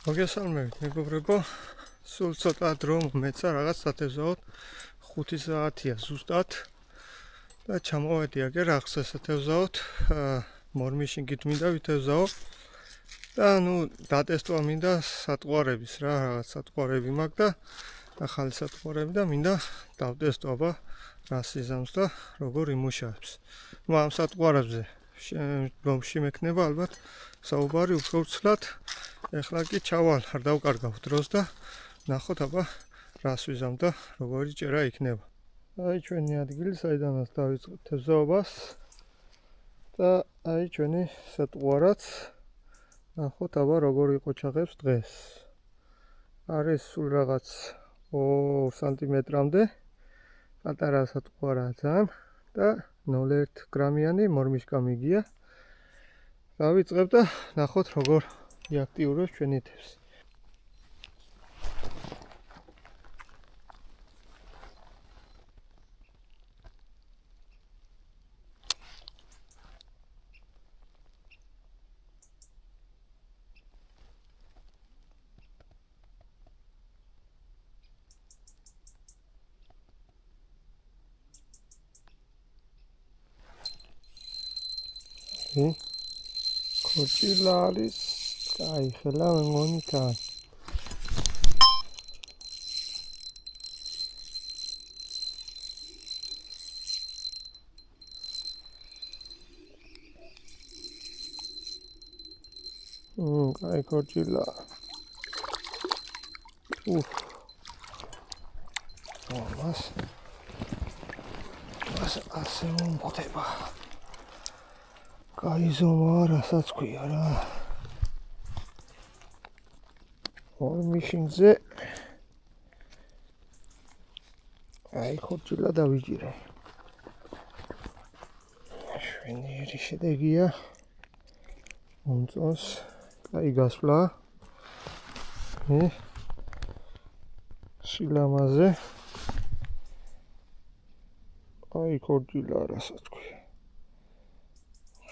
მოგესალმებით მეგობრებო, სულ ცოტა დრო მომეცა რაღაც სათევზაოდ 5 საათია ზუსტად და ჩამოვედი აგერ ახსა სათევზაოდ მორმიშინგით მინდა ვითევზაო და დატესტვა მინდა სატყუარების რა რაღაც სატყუარები მაქვს და ახალი სატყუარები და მინდა დავტესტვა რა სიზამს და როგორ იმუშავებს. ამ სატყუარებზე რომში მექნება ალბათ საუბარი უფრო ცლად. ეხლა კი ჩავალ, არ დავკარგავ დროს და ნახოთ აბა რას ვიზამ და როგორი ჭერა იქნება. აი ჩვენი ადგილი, საიდანაც დავიწყეთ თევზაობას და აი ჩვენი სატყუარაც. ნახოთ აბა როგორ იყოჩაღებს დღეს. არის სულ რაღაც 2 სანტიმეტრამდე პატარა სატყუარაა ძალიან და 0.1 გრამიანი მორმიშკა მიგია. დავიწყებ და ნახოთ როგორ იაქტიურებს ჩვენი თევზი. ქორჭილა არის აი ხელა მეგონი თან. აი ქორჭილა. მას ასე მომხდება. გაიზომა რასაც ქვია რა. მიშინზე აი ხორჭილა დავიჭირე. შვენიერი შედეგია. მომწონს. აი გასვლა. შილამაზე. აი ხორჭილა რასაც ქვია.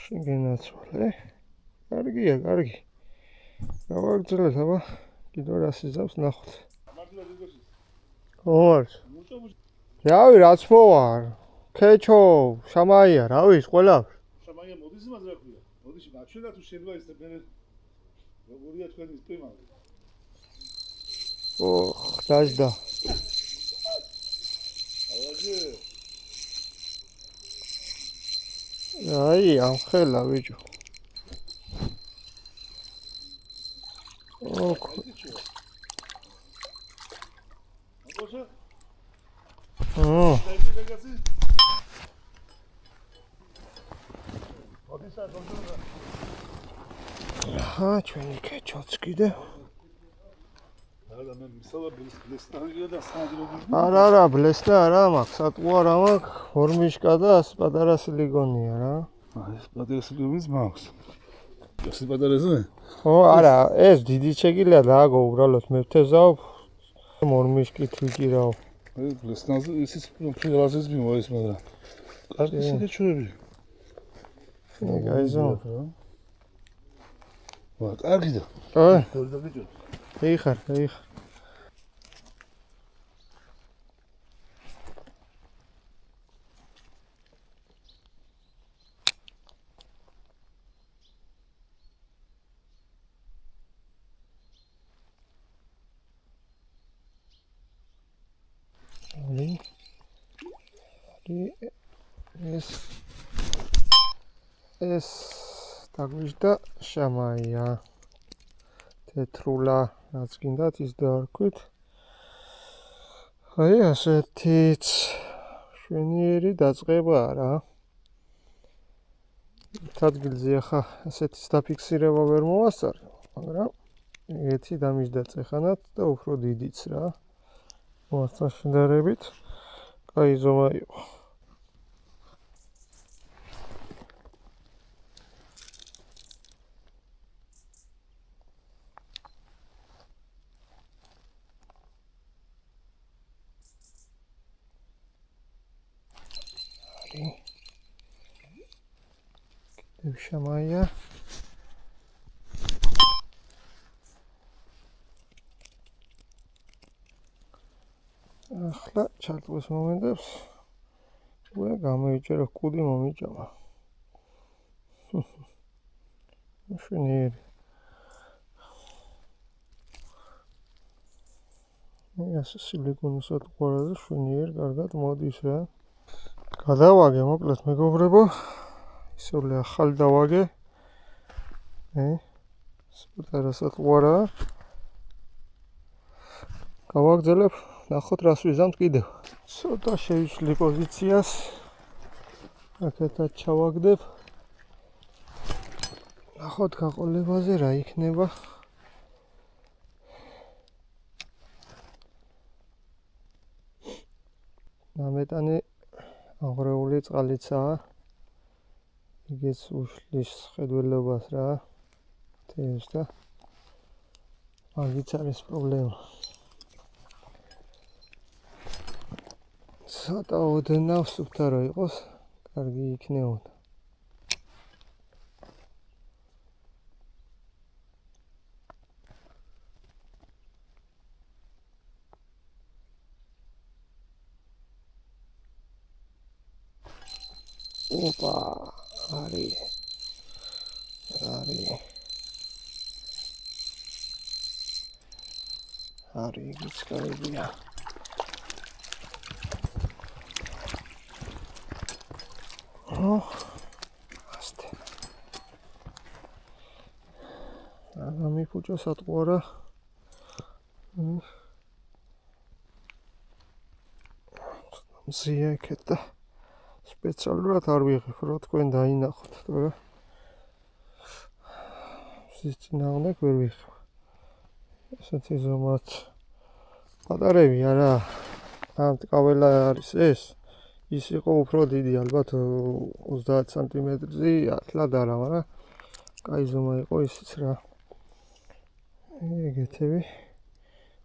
შეგენაცვალე. კარგია, კარგი. გავაგრძელეთ აბა. კიდევ რა სიზავს ნახოთ. ორ. რავი, რაც მოვარ. ქეჩო, შამაია, რა ვიცი, ყველა. შამაია მოდის იმას რა ქვია. მოდის მაჩვენა თუ შეიძლება ეს მე როგორია თქვენი პრიმა. დაжда. აი, ამ ხელა ვიჯო. ჩვენი ქეჩოც კიდე. არა, ბლესტა არა მაქვს, სატყუარა მაქვს, მორმიშკა და პატარა სილიკონია რა. ეს პატარა სილიკონის მაქვს. ეს პატარაზე? არა, ეს დიდი ჩეკილია დააგო უბრალოდ მე ვთევზავ მორმიშკით ვიჭირავ. ეს ბლესტაზე ისიც ფილაზეს მიმოეს, მაგრამ კარგი სიკეთეები. გაიზო. კარგი და. ეხარ. ეს დაგვიჟდა შამაია. თეთრულა რაც გინდათ ის დავარქვით. აი ასეთიც შვენიერი დაწყებაა რა. ადგილზე ახლა ასეთის დაფიქსირება ვერ მოვასწარ, მაგრამ ეგეთი დამიჯდა წეხანად და უფრო დიდიც რა. მოსთან შედარებით კაი ზომა იყო. შამაია ახლა ჩარტყვის მომენტებს უკვე გამოიჭერო კუდი მომიჭამა. შვენიერი. ეს სილიკონის ატყუარაზე შვენიერი კარგად მოდის რა. გადავაგე მოკლედ მეგობრებო. ისევ ახალი დავაგე. სპორტარა სატყუარა. გავაგზელებ, ნახოთ რას ვიზამთ კიდევ. ცოტა შევიცვლი პოზიციას. აქეთაც ჩავაგდებ. ნახოთ გაყოლებაზე რა იქნება. ნამეტანი აღრეული წყალიცაა. იგიც უშლის ხედველობას რა. თევზს და მაგიც არის პრობლემა. ცოტა ოდნავ სუფთა რო იყოს, კარგი იქნებოდა. Opa, არის. იგიც კარგია. ასте. გამიფუჭა სატყუარა. მზია იქეთ და სპეციალურად არ ვიღებ, რომ თქვენ დაინახოთ, თორე მზის წინააღმდეგ ვერ ვიღებ. ესეთი ზომაც პატარები არა. ამ ტკაველა არის ეს. ის იყო უფრო დიდი, ალბათ 30 სანტიმეტრზე, ათლად არა, მაგრამ კაი ზომა იყო ისიც რა. ეგეთები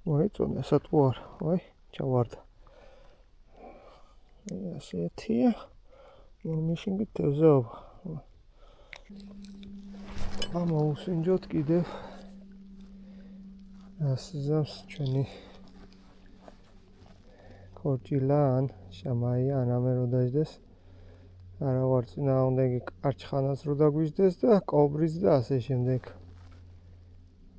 მოიწონე სატყუარა, აი, ჩავარდა. ასეთია. მიშინგით თევზაობა. ამოუსინჯოთ კიდევ. ასიზამს ჩვენი ქორჭილა ან შამაია ან ამე რო დაждდეს. არა ვარ წინააღმდეგი კარჩხანას რო დაგვიждდეს და კობრიც და ასე შემდეგ.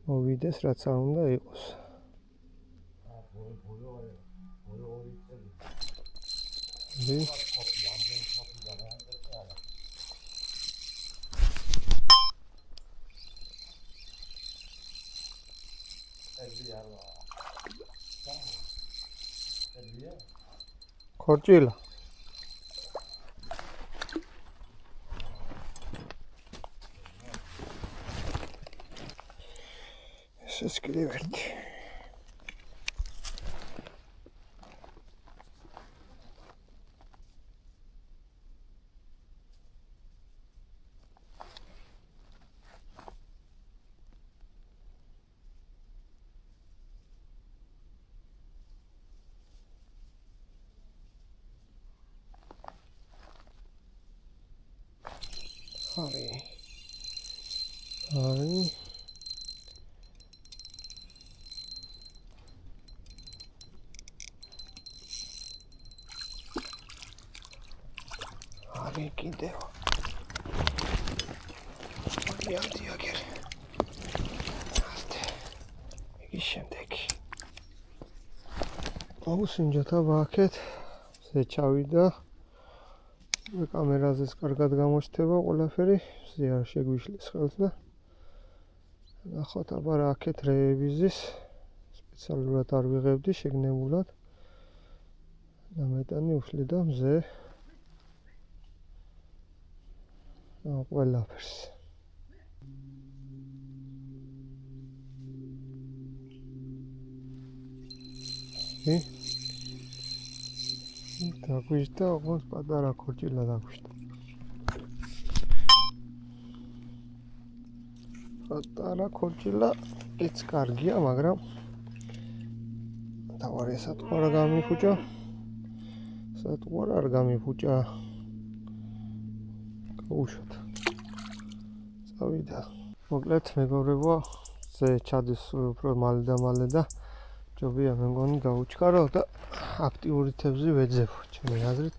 მოვიდეს რაც არ უნდა იყოს. ქორჭილა. ეს კიდევ ერთი. არის. არის კიდევ. დიაგერ. ის შემდეგი. აუსინჯოთ აქეთ. ზე ჩავიდა. კამერაზეც კარგად გამოჩნდება ყველაფერი. ზე არ შეგვიშლის ხელს და ნახოთ აბა რა აქეთ რეევიზის სპეციალურად არ ვიღებდი შეგნებულად. ნამეტანი უშლიდა მზე. ყველაფერს. დაგვიჟდა, ოღონდ პატარა ქორჭილა დაგვიჟდა. პატარა ქორჭილა იც კარგია, მაგრამ დავარი სატყუარა გამიფუჭა. სატყუარა არ გამიფუჭა. გაუშვათ. წავიდა. მოკლედ მეგობრებო, ზე ჩადის უფრო მალე და ჯობია მე მგონი გავუჩქარო და აქტიური თევზი ვეძებო. ჩემი აზრით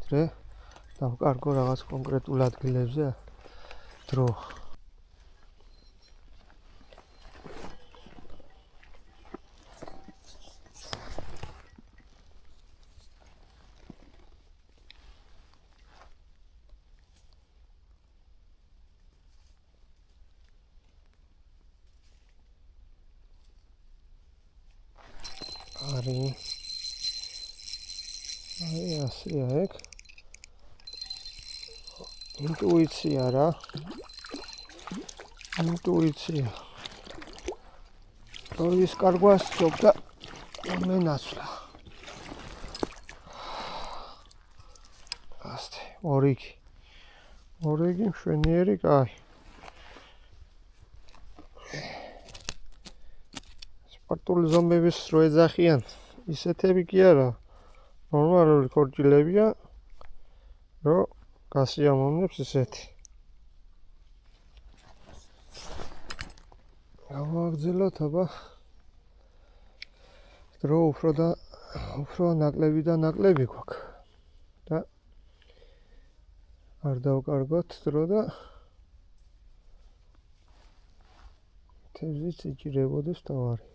დღე დავკარგო რაღაც კონკრეტულ ადგილებზე დრო. აი ასეა ეგ. ინტუიცია რა. ინტუიცია. ის კარგვას ჯობდა მე ნაცვლა. ასте, ორიგი. ორიგი მშვენიერი კაი. სპარტული ზომბების რო ეძახიან, ისეთები კი არა. ნორმალური ქორჭილებია, რომ გასიამოვნებს ისეთი. გავაგრძელოთ, აბა. დრო უფრო ნაკლები და ნაკლები გვაქვს. და არ დავკარგოთ დრო და თევზიც იჭირებოდეს თავარი.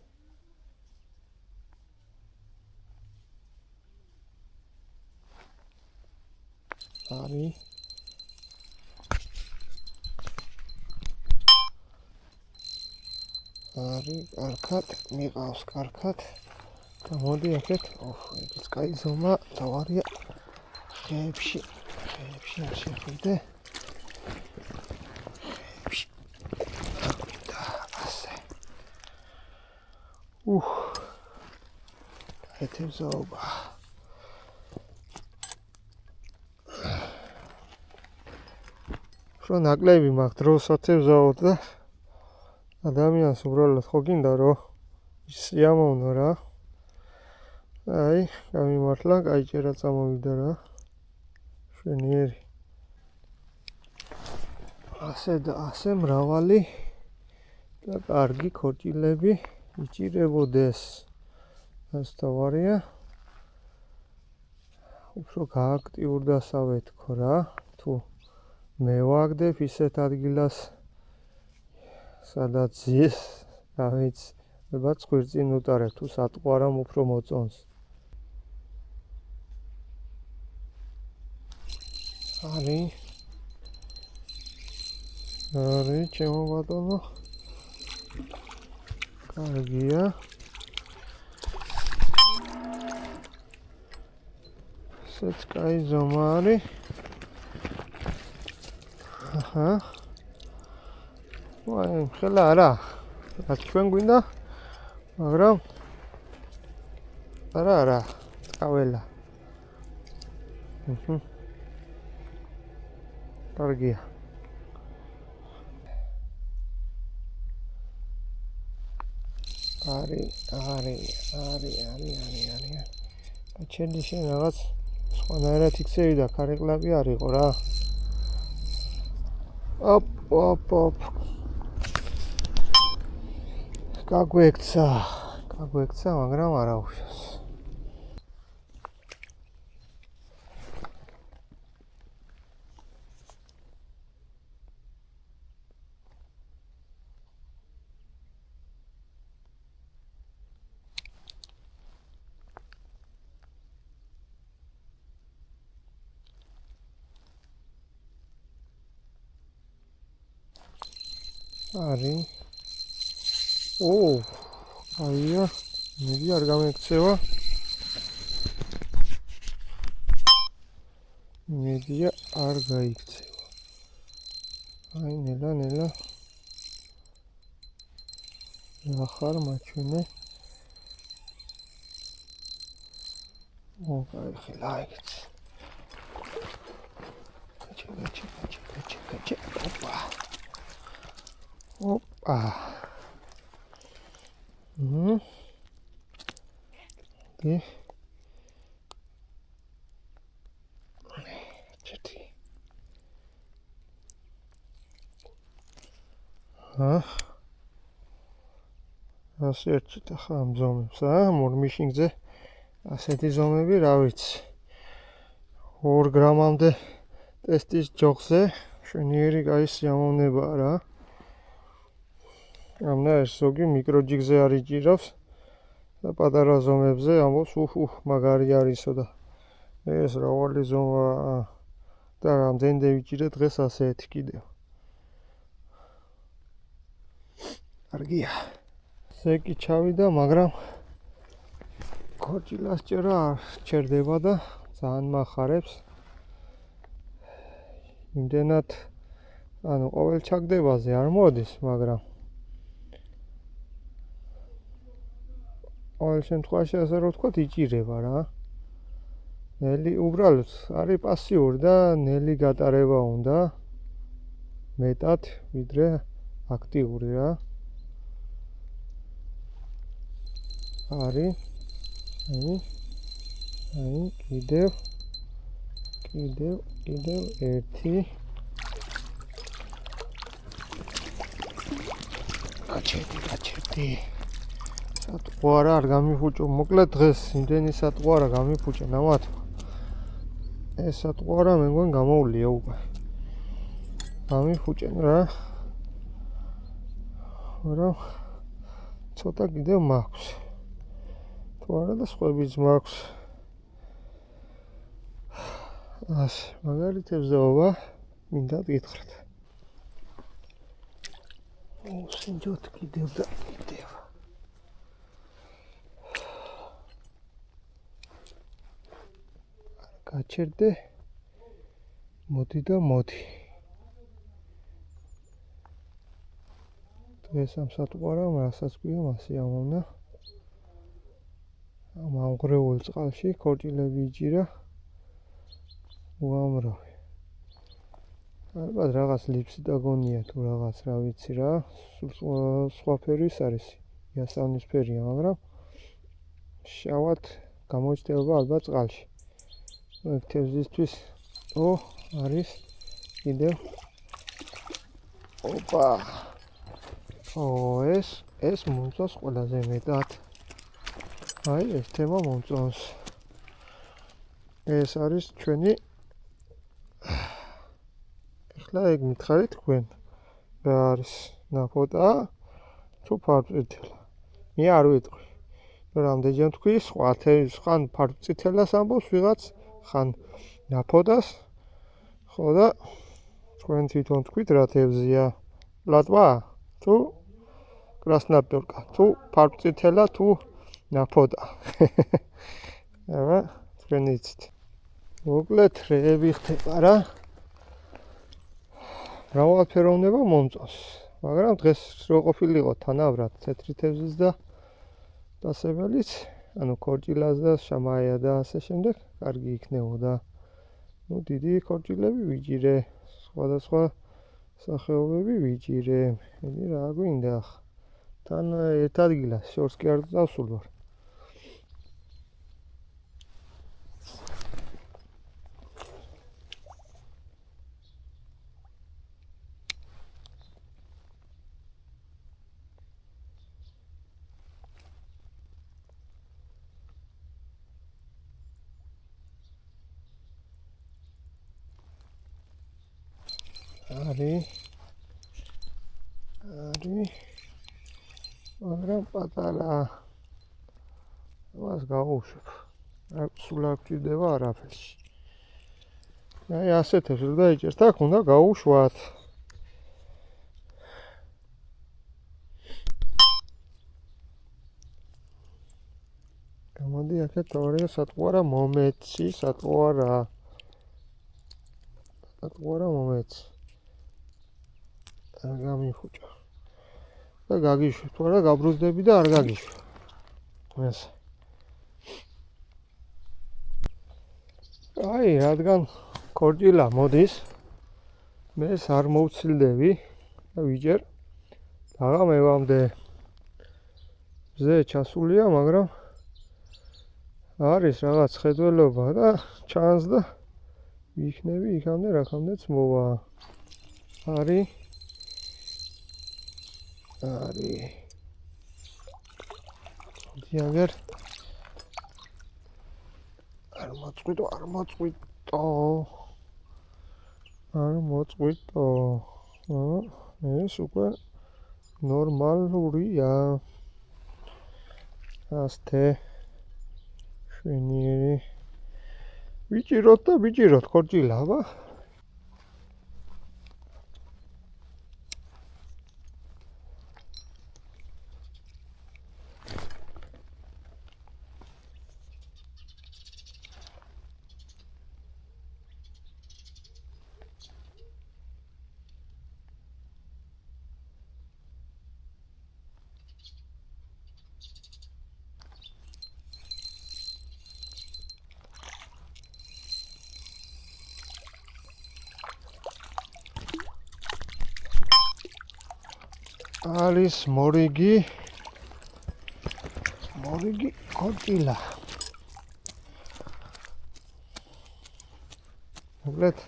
არის კარგად, მიყავს კარგად. გამოდი აქეთ. ეგეც კაი ზომა, თავარია ხეებში არ შეხვიდე. ხეებში. და ასე. ეთევზაობა. რო ნაკლები მაქვს დროს ათევზაოთ და ადამიანს უბრალოდ ხო გინდა რომ სიამოვნო რა. აი, გამიმართლა, კაიჭერა წამოვიდა რა. შვენიერი. ასე და ასე მრავალი და კარგი ქორჭილები იჭირებოდეს. ეს თავარია. უფრო გააქტიურდასავე თქო რა. თუ მე ვაგდებ ისეთ ადგილას სადაც ზის, რა ვიცი, ალბათ ხვირწინ უტარებ თუ სატყვარამ უფრო მოწონს. არის ჩემო ბატონო. კარგია. ესეც კაი ზომა არის. აჰა. ვაი, ხელა არა. რაც ჩვენ გვინდა, მაგრამ არა, წაველა. კარგია. არის. ჩენდი შენ რაღაც სხვანაირად იქცევი და ქარეკლაპი არ იყო რა. ოპ. გაგვექცა, მაგრამ არა უშავს. არის. აია, მე არ გამექცევა. მედია არ გაიქცევა. აი, ნელა. ახარ მაჩვენე. აი, ხელა იქცე. ჩე. ოპა. Де? Чёрт. ასე ერთით ახლა ამ ზომებს, მორმიშინგზე ასეთი ზომები, რა ვიცი. 2 გრამამდე ტესტის ჯოხზე შვენიერი კაი სიამოვნებაა რა. ამნაირ ზოგი მიკროჯიგზე არ იჭირავს და პატარა ზომებზე ამბობს მაგარი არისო და ეს რავალი ზომა და რამდენდე ვიჭირე დღეს ასეთი კიდევ. კარგია. ზეკი ჩავიდა, მაგრამ ქორჭილას ჭერა არ ჩერდება და ძალიან მახარებს. იმდენად ყოველ ჩაგდებაზე არ მოდის, მაგრამ ყოველ შემთხვევაში ასე რომ ვთქვათ, იჭირება რა. ნელი უბრალოდ არის პასიური და ნელი გატარება უნდა მეტად ვიდრე აქტიური რა. არის აი კიდევ ერთი გაჩერდი სატყვარა არ გამიფუჭო მოკლედ დღეს იმდენი სატყვარა გამიფუჭე ნამათო ეს სატყვარა მე მგონი გამოვლია უკვე გამიფუჭენ რა მაგრამ ცოტა კიდევ მაქვს თუ არა და სხვებიც მაქვს ასე მაგალითებს დავა მინდა გითხრათ სინჯოთ კიდევ და კიდევ გაჩერდე მოდი და მოდი დღეს ამ სატყვარამ რასაც გვია მასე ამოვნა ამ ამღრეულ წყალში ქორჭილები იჭირა უამრავი ალბათ რაღაც ლიფსი დაგონია თუ რაღაც რა ვიცი რა სხვა ფერის არის იასავნისფერია მაგრამ შავად გამოჩნდება ალბათ წყალში თევზისთვის არის კიდევ ოპა ეს მომწონს ყველაზე მეტად აი ეს თემა მომწონს ეს არის ჩვენი ახლა ეგ მითხარით თქვენ რა არის ნაფოტა თუ ფარწითელა მე არ ვიტყვი რამდენჯერ თქვი სხვა ხან ფარწითელას ამბობს ვიღაც ხან ნაფოტას ხო და თქვენ თვითონ თქვით რა თევზია პლატვა თუ კრასნაპიორკა თუ ფარწითელა თუ ნაფოტა აბა თქვენ იცით მოკლედ რეები ხდება რა მრავალფეროვნება მომწონს მაგრამ დღეს რო ყოფილიყო თანაბრად თეთრი თევზის და დასებელიც ანუ ქორჭილას და შამაია და ასე შემდეგ კარგი იქნებოდა ნუ დიდი ქორჭილები ვიჭირე სხვადასხვა სახეობები ვიჭირე მე რა გვინდა თან ერთ ადგილას შორს კი არ დავსულ ვარ არის მაგრამ პატარა მას გავუშვებ სულ არ გვჭირდება არაფერში აი ასეთებს რომ დაიჭერთ აქ უნდა გავუშვათ გამოდი აქეთ თორე სატყვარა მომეცი სატყვარა მომეცი არ გამიფუჭა და გაგიშვი თუ არა გაბრუზდები და არ გაგიშვი ეს აი რადგან ქორჭილა მოდის მე არ მოვცილდები და ვიჯერ დაღამევამდე ზე ჩასულია მაგრამ არის რაღაც ხედველობა და ჩანს და ვიქნები იქამდე რაკამდეც მოვა არის დიაგერ არ მოწყვიტო ეს უკვე ნორმალურია ასთე შვენიერი ვიჭიროთ ქორჭილა აბა არის მორიგი ქორჭილა მოკლედ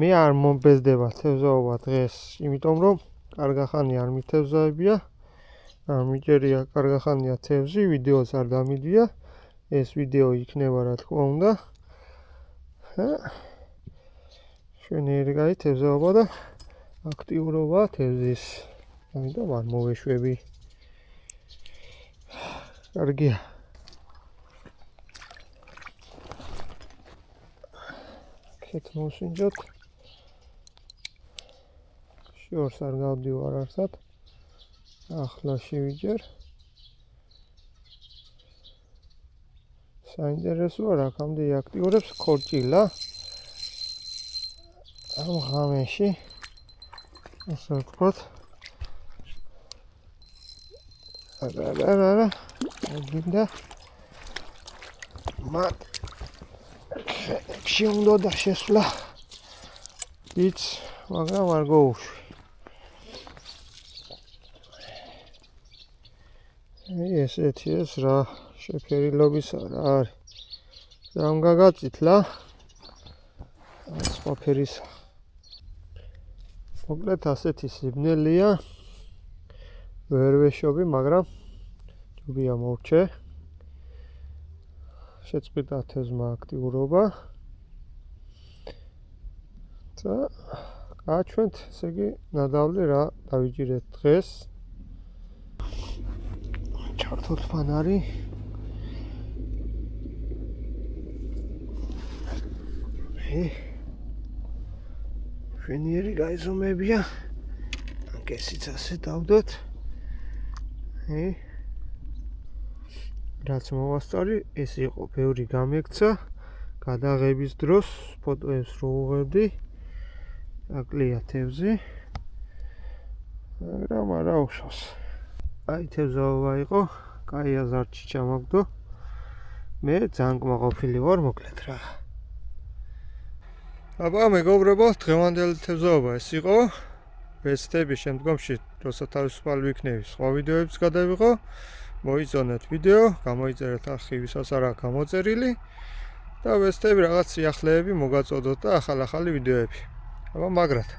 მე არ მომბეზდება თევზაობა დღეს იმიტომ რომ კარგახანი არ მითევზაებია არ მიჭერია კარგახანია თევზი ვიდეოს არ დამიდია ეს ვიდეო იქნება რა თქმა უნდა შვენიერი კაი თევზაობა და აქტიურობა თევზის ამიტომ არ მოვეშვები კარგია ქეთ მოსინჯოთ შორს არ გავდივარ არსად ახლა შევიჯერ საინტერესოა რა ქამდე აქტიურებს ქორჭილა ამ ღამეში ასე ვთქვათ არა გინდა მათ შეუნდოდა შესვლა იც მაგრამ არ გოუშვი ესეთი ეს რა შეფერილობისა რა არის რამ გაგაწითლა სხვა ფერისა მოკლედ ასეთი სიბნელია ვერ ვეშობი მაგრამ ჯობია მოვჩე შეწყვიტა თევზმა აქტიურობა და გააჩვენთ ესე იგი ნადავლი რა დავიჭირეთ დღეს ჩართოთ ფანარი შვენიერი გაიზომებია ანკესიც ასე დავდოთ რაც მოვასწარი ეს იყო ბევრი გამექცა გადაღების დროს ფოტოებს რო უღებდი აკლია თევზი მაგრამ არა უშავს აი თევზაობა იყო კაი აზარტში ჩამაგდო მე ძალიან კმაყოფილი ვარ მოკლედ რა აბა მეგობრებო დღევანდელი თევზაობა ეს იყო ვეცდები შემდგომში როცა თავისუფალი ვიქნები სხვა ვიდეოებს გადავიღო მოიწონეთ ვიდეო გამოიწერეთ არხი ვისაც არ აქვს გამოწერილი და ვეცდები რაღაც სიახლეები მოგაწოდოთ და ახალი ვიდეოები აბა მაგრად